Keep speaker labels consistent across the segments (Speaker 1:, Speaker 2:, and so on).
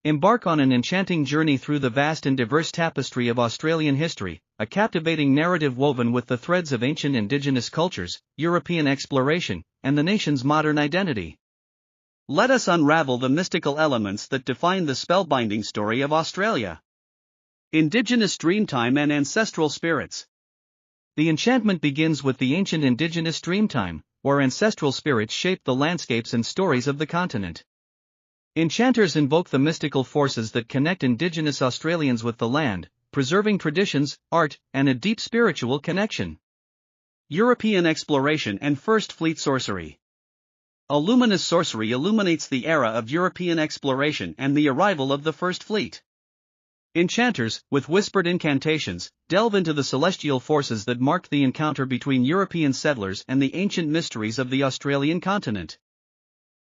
Speaker 1: Embark on an enchanting journey through the vast and diverse tapestry of Australian history, a captivating narrative woven with the threads of ancient indigenous cultures, European exploration, and the nation's modern identity. Let us unravel the mystical elements that define the spellbinding story of Australia. Indigenous Dreamtime and Ancestral Spirits. The enchantment begins with the ancient indigenous dreamtime, where ancestral spirits shaped the landscapes and stories of the continent. Enchanters invoke the mystical forces that connect Indigenous Australians with the land, preserving traditions, art, and a deep spiritual connection. European Exploration and First Fleet Sorcery. A luminous sorcery illuminates the era of European exploration and the arrival of the First Fleet. Enchanters, with whispered incantations, delve into the celestial forces that marked the encounter between European settlers and the ancient mysteries of the Australian continent.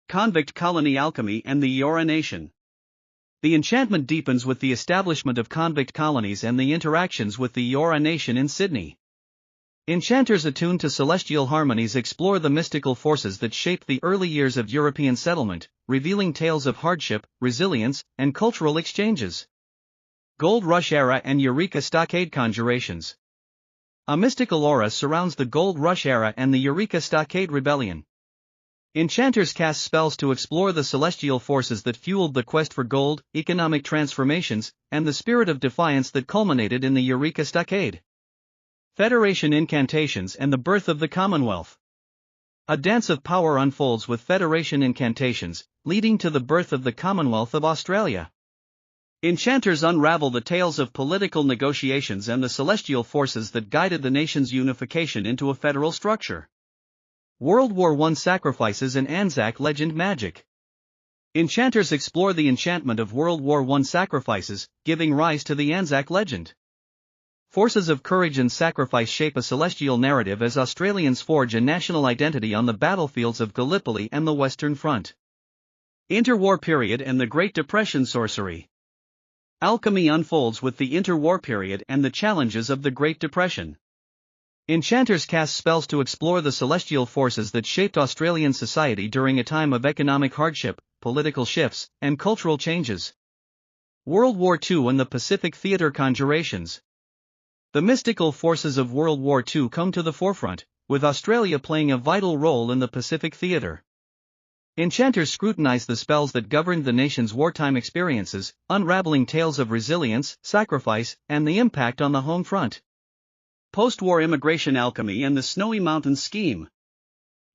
Speaker 1: Convict colony alchemy and the Eora Nation. The enchantment deepens with the establishment of convict colonies and the interactions with the Eora Nation in Sydney. Enchanters attuned to celestial harmonies explore the mystical forces that shaped the early years of European settlement, revealing tales of hardship, resilience, and cultural exchanges. Gold Rush Era and Eureka Stockade Conjurations. A mystical aura surrounds the Gold Rush Era and the Eureka Stockade Rebellion. Enchanters cast spells to explore the celestial forces that fueled the quest for gold, economic transformations, and the spirit of defiance that culminated in the Eureka Stockade. Federation Incantations and the Birth of the Commonwealth. A dance of power unfolds with Federation incantations, leading to the birth of the Commonwealth of Australia. Enchanters unravel the tales of political negotiations and the celestial forces that guided the nation's unification into a federal structure. World War I Sacrifices and Anzac Legend Magic. Enchanters explore the enchantment of World War I sacrifices, giving rise to the Anzac legend. Forces of courage and sacrifice shape a celestial narrative as Australians forge a national identity on the battlefields of Gallipoli and the Western Front. Interwar period and the Great Depression sorcery. Alchemy unfolds with the interwar period and the challenges of the Great Depression. Enchanters cast spells to explore the celestial forces that shaped Australian society during a time of economic hardship, political shifts, and cultural changes. World War II and the Pacific Theatre Conjurations. The mystical forces of World War II come to the forefront, with Australia playing a vital role in the Pacific Theatre. Enchanters scrutinize the spells that governed the nation's wartime experiences, unraveling tales of resilience, sacrifice, and the impact on the home front. Post-war immigration alchemy and the Snowy Mountains scheme.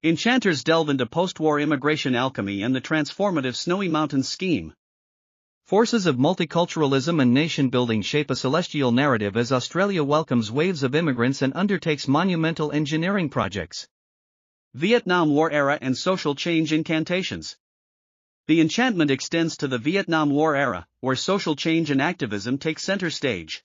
Speaker 1: Enchanters delve into post-war immigration alchemy and the transformative Snowy Mountains scheme. Forces of multiculturalism and nation-building shape a celestial narrative as Australia welcomes waves of immigrants and undertakes monumental engineering projects. Vietnam War era and social change incantations. The enchantment extends to the Vietnam War era, where social change and activism take center stage.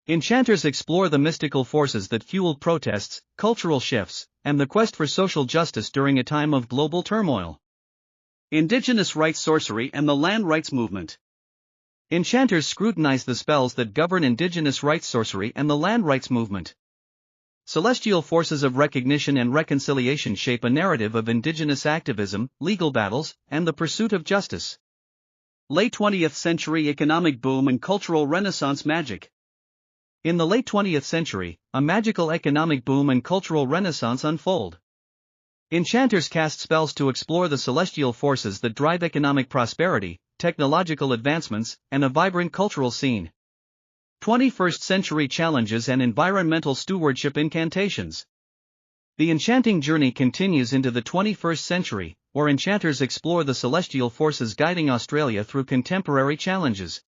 Speaker 1: Enchanters explore the mystical forces that fueled protests, cultural shifts, and the quest for social justice during a time of global turmoil. Indigenous rights sorcery and the land rights movement. Enchanters scrutinize the spells that govern Indigenous rights sorcery and the land rights movement. Celestial forces of recognition and reconciliation shape a narrative of Indigenous activism, legal battles, and the pursuit of justice. Late 20th century economic boom and cultural renaissance magic. In the late 20th century, a magical economic boom and cultural renaissance unfold. Enchanters cast spells to explore the celestial forces that drive economic prosperity, technological advancements, and a vibrant cultural scene. 21st century challenges and environmental stewardship incantations. The enchanting journey continues into the 21st century, where enchanters explore the celestial forces guiding Australia through contemporary challenges.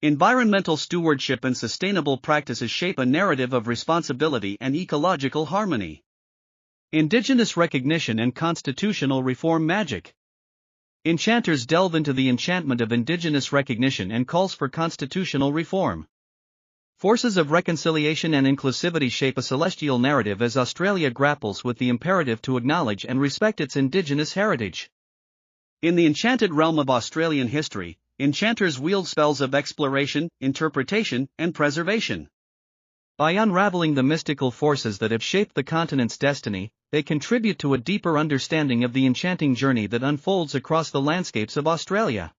Speaker 1: Environmental stewardship and sustainable practices shape a narrative of responsibility and ecological harmony. Indigenous recognition and constitutional reform magic. Enchanters delve into the enchantment of Indigenous recognition and calls for constitutional reform. Forces of reconciliation and inclusivity shape a celestial narrative as Australia grapples with the imperative to acknowledge and respect its Indigenous heritage. In the enchanted realm of Australian history, enchanters wield spells of exploration, interpretation, and preservation. By unraveling the mystical forces that have shaped the continent's destiny, they contribute to a deeper understanding of the enchanting journey that unfolds across the landscapes of Australia.